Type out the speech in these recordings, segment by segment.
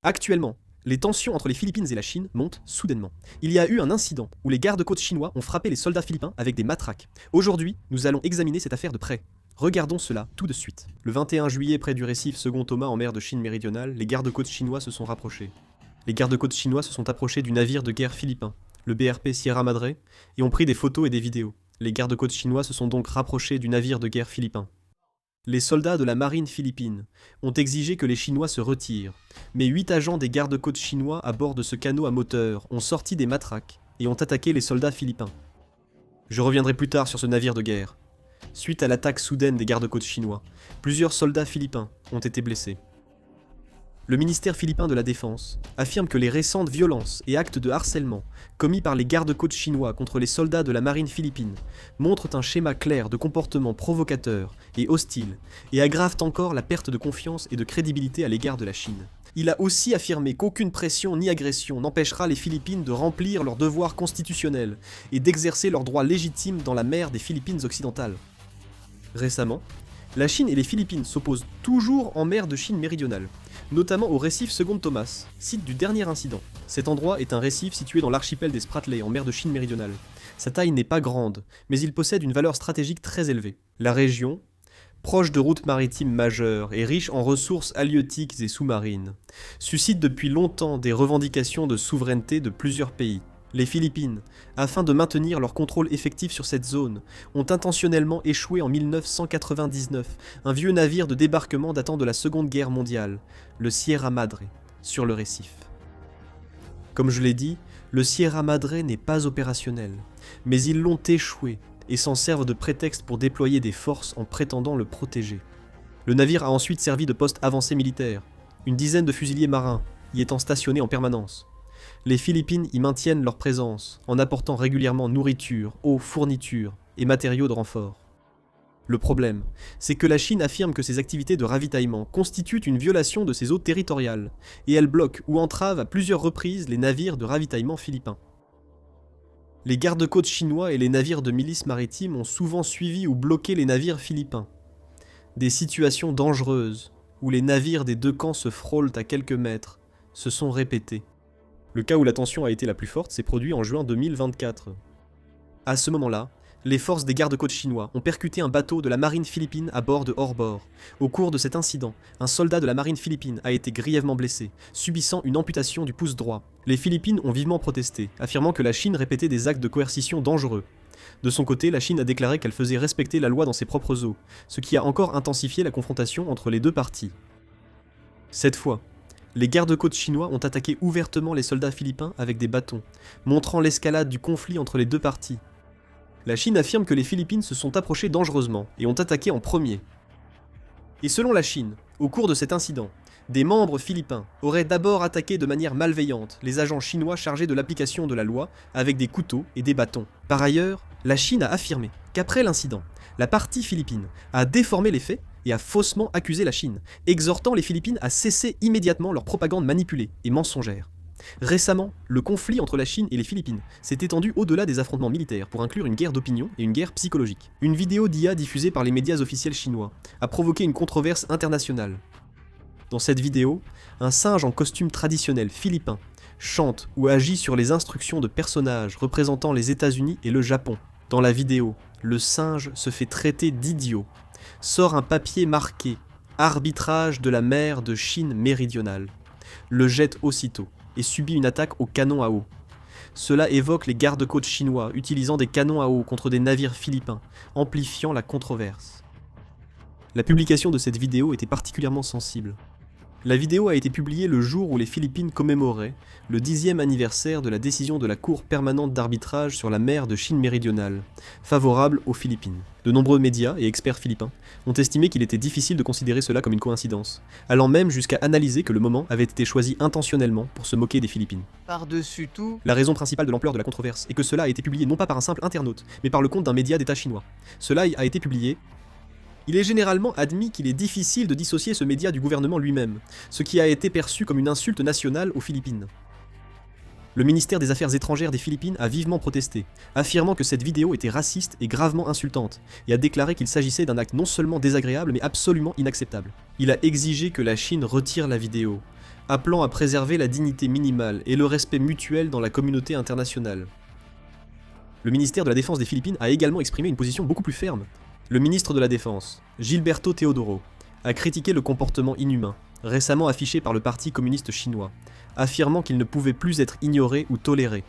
Actuellement, les tensions entre les Philippines et la Chine montent soudainement. Il y a eu un incident où les gardes-côtes chinois ont frappé les soldats philippins avec des matraques. Aujourd'hui, nous allons examiner cette affaire de près. Regardons cela tout de suite. Le 21 juillet, près du récif Second Thomas en mer de Chine méridionale, les gardes-côtes chinois se sont rapprochés. Les gardes-côtes chinois se sont approchés du navire de guerre philippin, le BRP Sierra Madre, et ont pris des photos et des vidéos. Les gardes-côtes chinois se sont donc rapprochés du navire de guerre philippin. Les soldats de la marine philippine ont exigé que les Chinois se retirent, mais 8 agents des gardes-côtes chinois à bord de ce canot à moteur ont sorti des matraques et ont attaqué les soldats philippins. Je reviendrai plus tard sur ce navire de guerre. Suite à l'attaque soudaine des gardes-côtes chinois, plusieurs soldats philippins ont été blessés. Le ministère philippin de la Défense affirme que les récentes violences et actes de harcèlement commis par les gardes-côtes chinois contre les soldats de la marine philippine montrent un schéma clair de comportement provocateur et hostile et aggravent encore la perte de confiance et de crédibilité à l'égard de la Chine. Il a aussi affirmé qu'aucune pression ni agression n'empêchera les Philippines de remplir leurs devoirs constitutionnels et d'exercer leurs droits légitimes dans la mer des Philippines occidentales. Récemment, la Chine et les Philippines s'opposent toujours en mer de Chine méridionale, notamment au récif Second Thomas, site du dernier incident. Cet endroit est un récif situé dans l'archipel des Spratleys, en mer de Chine méridionale. Sa taille n'est pas grande, mais il possède une valeur stratégique très élevée. La région, proche de routes maritimes majeures et riche en ressources halieutiques et sous-marines, suscite depuis longtemps des revendications de souveraineté de plusieurs pays. Les Philippines, afin de maintenir leur contrôle effectif sur cette zone, ont intentionnellement échoué en 1999 un vieux navire de débarquement datant de la Seconde Guerre mondiale, le Sierra Madre, sur le récif. Comme je l'ai dit, le Sierra Madre n'est pas opérationnel, mais ils l'ont échoué et s'en servent de prétexte pour déployer des forces en prétendant le protéger. Le navire a ensuite servi de poste avancé militaire, une dizaine de fusiliers marins y étant stationnés en permanence. Les Philippines y maintiennent leur présence en apportant régulièrement nourriture, eau, fournitures et matériaux de renfort. Le problème, c'est que la Chine affirme que ces activités de ravitaillement constituent une violation de ses eaux territoriales, et elle bloque ou entrave à plusieurs reprises les navires de ravitaillement philippins. Les gardes-côtes chinois et les navires de milices maritimes ont souvent suivi ou bloqué les navires philippins. Des situations dangereuses, où les navires des deux camps se frôlent à quelques mètres, se sont répétées. Le cas où la tension a été la plus forte s'est produit en juin 2024. À ce moment-là, les forces des gardes-côtes chinois ont percuté un bateau de la marine philippine à bord de hors-bord. Au cours de cet incident, un soldat de la marine philippine a été grièvement blessé, subissant une amputation du pouce droit. Les Philippines ont vivement protesté, affirmant que la Chine répétait des actes de coercition dangereux. De son côté, la Chine a déclaré qu'elle faisait respecter la loi dans ses propres eaux, ce qui a encore intensifié la confrontation entre les deux parties. Cette fois, les gardes-côtes chinois ont attaqué ouvertement les soldats philippins avec des bâtons, montrant l'escalade du conflit entre les deux parties. La Chine affirme que les Philippines se sont approchées dangereusement et ont attaqué en premier. Et selon la Chine, au cours de cet incident, des membres philippins auraient d'abord attaqué de manière malveillante les agents chinois chargés de l'application de la loi avec des couteaux et des bâtons. Par ailleurs, la Chine a affirmé qu'après l'incident, la partie philippine a déformé les faits et a faussement accusé la Chine, exhortant les Philippines à cesser immédiatement leur propagande manipulée et mensongère. Récemment, le conflit entre la Chine et les Philippines s'est étendu au-delà des affrontements militaires pour inclure une guerre d'opinion et une guerre psychologique. Une vidéo d'IA diffusée par les médias officiels chinois a provoqué une controverse internationale. Dans cette vidéo, un singe en costume traditionnel philippin chante ou agit sur les instructions de personnages représentant les États-Unis et le Japon. Dans la vidéo, le singe se fait traiter d'idiot, sort un papier marqué « Arbitrage de la mer de Chine méridionale », le jette aussitôt et subit une attaque au canon à eau. Cela évoque les gardes-côtes chinois utilisant des canons à eau contre des navires philippins, amplifiant la controverse. La publication de cette vidéo était particulièrement sensible. La vidéo a été publiée le jour où les Philippines commémoraient le 10e anniversaire de la décision de la Cour permanente d'arbitrage sur la mer de Chine méridionale, favorable aux Philippines. De nombreux médias et experts philippins ont estimé qu'il était difficile de considérer cela comme une coïncidence, allant même jusqu'à analyser que le moment avait été choisi intentionnellement pour se moquer des Philippines. Par-dessus tout, La raison principale de l'ampleur de la controverse est que cela a été publié non pas par un simple internaute, mais par le compte d'un média d'État chinois. Cela a été publié. Il est généralement admis qu'il est difficile de dissocier ce média du gouvernement lui-même, ce qui a été perçu comme une insulte nationale aux Philippines. Le ministère des Affaires étrangères des Philippines a vivement protesté, affirmant que cette vidéo était raciste et gravement insultante, et a déclaré qu'il s'agissait d'un acte non seulement désagréable mais absolument inacceptable. Il a exigé que la Chine retire la vidéo, appelant à préserver la dignité minimale et le respect mutuel dans la communauté internationale. Le ministère de la Défense des Philippines a également exprimé une position beaucoup plus ferme. Le ministre de la Défense, Gilberto Teodoro, a critiqué le comportement inhumain, récemment affiché par le Parti communiste chinois, affirmant qu'il ne pouvait plus être ignoré ou toléré.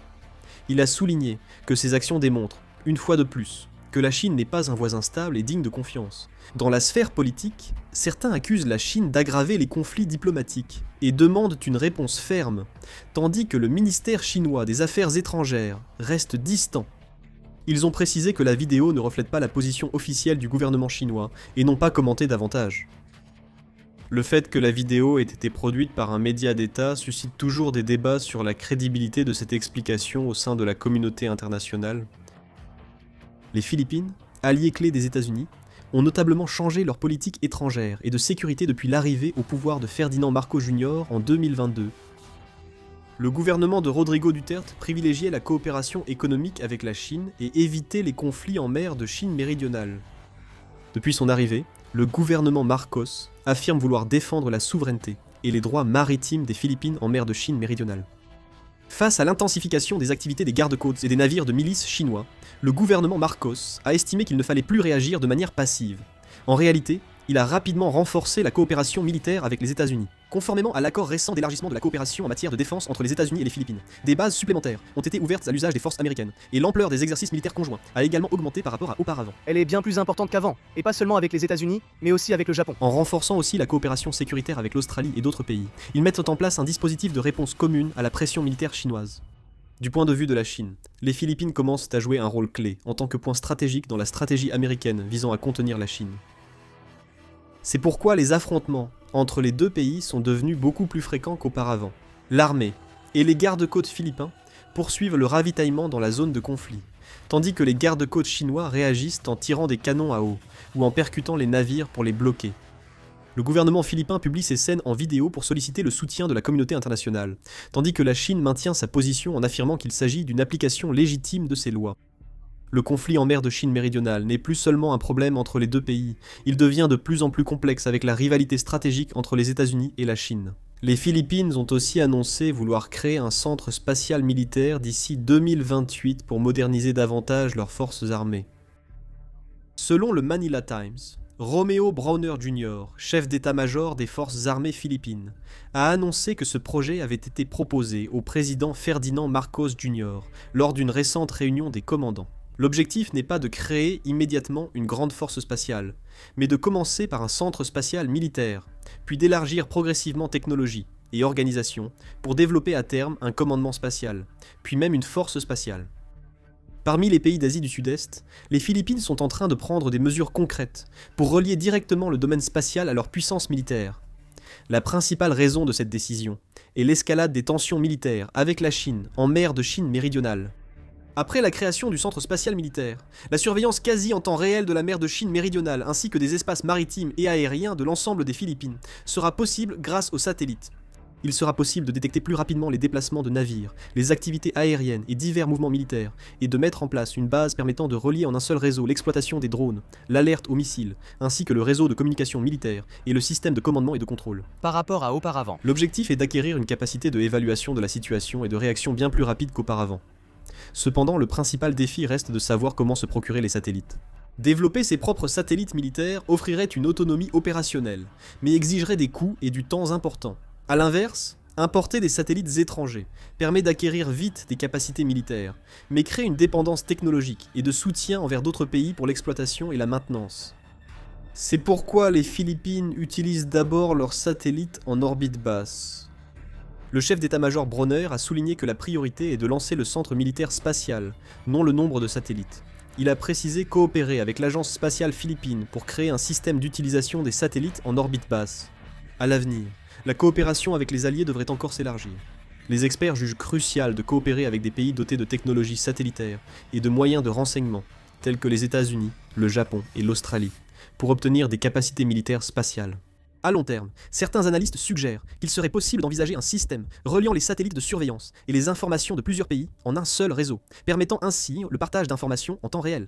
Il a souligné que ces actions démontrent, une fois de plus, que la Chine n'est pas un voisin stable et digne de confiance. Dans la sphère politique, certains accusent la Chine d'aggraver les conflits diplomatiques et demandent une réponse ferme, tandis que le ministère chinois des Affaires étrangères reste distant. Ils ont précisé que la vidéo ne reflète pas la position officielle du gouvernement chinois et n'ont pas commenté davantage. Le fait que la vidéo ait été produite par un média d'État suscite toujours des débats sur la crédibilité de cette explication au sein de la communauté internationale. Les Philippines, alliés clés des États-Unis, ont notablement changé leur politique étrangère et de sécurité depuis l'arrivée au pouvoir de Ferdinand Marcos Jr. en 2022. Le gouvernement de Rodrigo Duterte privilégiait la coopération économique avec la Chine et évitait les conflits en mer de Chine méridionale. Depuis son arrivée, le gouvernement Marcos affirme vouloir défendre la souveraineté et les droits maritimes des Philippines en mer de Chine méridionale. Face à l'intensification des activités des gardes-côtes et des navires de milices chinois, le gouvernement Marcos a estimé qu'il ne fallait plus réagir de manière passive. En réalité, il a rapidement renforcé la coopération militaire avec les États-Unis. Conformément à l'accord récent d'élargissement de la coopération en matière de défense entre les États-Unis et les Philippines, des bases supplémentaires ont été ouvertes à l'usage des forces américaines, et l'ampleur des exercices militaires conjoints a également augmenté par rapport à auparavant. Elle est bien plus importante qu'avant, et pas seulement avec les États-Unis, mais aussi avec le Japon. En renforçant aussi la coopération sécuritaire avec l'Australie et d'autres pays, ils mettent en place un dispositif de réponse commune à la pression militaire chinoise. Du point de vue de la Chine, les Philippines commencent à jouer un rôle clé en tant que point stratégique dans la stratégie américaine visant à contenir la Chine. C'est pourquoi les affrontements entre les deux pays sont devenus beaucoup plus fréquents qu'auparavant. L'armée et les gardes-côtes philippins poursuivent le ravitaillement dans la zone de conflit, tandis que les gardes-côtes chinois réagissent en tirant des canons à eau ou en percutant les navires pour les bloquer. Le gouvernement philippin publie ces scènes en vidéo pour solliciter le soutien de la communauté internationale, tandis que la Chine maintient sa position en affirmant qu'il s'agit d'une application légitime de ces lois. Le conflit en mer de Chine méridionale n'est plus seulement un problème entre les deux pays, il devient de plus en plus complexe avec la rivalité stratégique entre les États-Unis et la Chine. Les Philippines ont aussi annoncé vouloir créer un centre spatial militaire d'ici 2028 pour moderniser davantage leurs forces armées. Selon le Manila Times, Romeo Browner Jr., chef d'état-major des forces armées philippines, a annoncé que ce projet avait été proposé au président Ferdinand Marcos Jr. lors d'une récente réunion des commandants. L'objectif n'est pas de créer immédiatement une grande force spatiale, mais de commencer par un centre spatial militaire, puis d'élargir progressivement technologie et organisation pour développer à terme un commandement spatial, puis même une force spatiale. Parmi les pays d'Asie du Sud-Est, les Philippines sont en train de prendre des mesures concrètes pour relier directement le domaine spatial à leur puissance militaire. La principale raison de cette décision est l'escalade des tensions militaires avec la Chine en mer de Chine méridionale. Après la création du centre spatial militaire, la surveillance quasi en temps réel de la mer de Chine méridionale ainsi que des espaces maritimes et aériens de l'ensemble des Philippines sera possible grâce aux satellites. Il sera possible de détecter plus rapidement les déplacements de navires, les activités aériennes et divers mouvements militaires, et de mettre en place une base permettant de relier en un seul réseau l'exploitation des drones, l'alerte aux missiles, ainsi que le réseau de communication militaire et le système de commandement et de contrôle. Par rapport à auparavant. L'objectif est d'acquérir une capacité de évaluation de la situation et de réaction bien plus rapide qu'auparavant. Cependant, le principal défi reste de savoir comment se procurer les satellites. Développer ses propres satellites militaires offrirait une autonomie opérationnelle, mais exigerait des coûts et du temps importants. A l'inverse, importer des satellites étrangers permet d'acquérir vite des capacités militaires, mais crée une dépendance technologique et de soutien envers d'autres pays pour l'exploitation et la maintenance. C'est pourquoi les Philippines utilisent d'abord leurs satellites en orbite basse. Le chef d'état-major Browner a souligné que la priorité est de lancer le centre militaire spatial, non le nombre de satellites. Il a précisé coopérer avec l'agence spatiale philippine pour créer un système d'utilisation des satellites en orbite basse. À l'avenir, la coopération avec les alliés devrait encore s'élargir. Les experts jugent crucial de coopérer avec des pays dotés de technologies satellitaires et de moyens de renseignement, tels que les États-Unis, le Japon et l'Australie, pour obtenir des capacités militaires spatiales. À long terme, certains analystes suggèrent qu'il serait possible d'envisager un système reliant les satellites de surveillance et les informations de plusieurs pays en un seul réseau, permettant ainsi le partage d'informations en temps réel.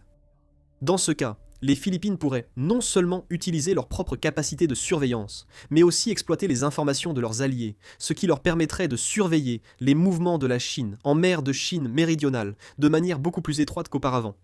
Dans ce cas, Les Philippines pourraient non seulement utiliser leurs propres capacités de surveillance, mais aussi exploiter les informations de leurs alliés, ce qui leur permettrait de surveiller les mouvements de la Chine en mer de Chine méridionale de manière beaucoup plus étroite qu'auparavant.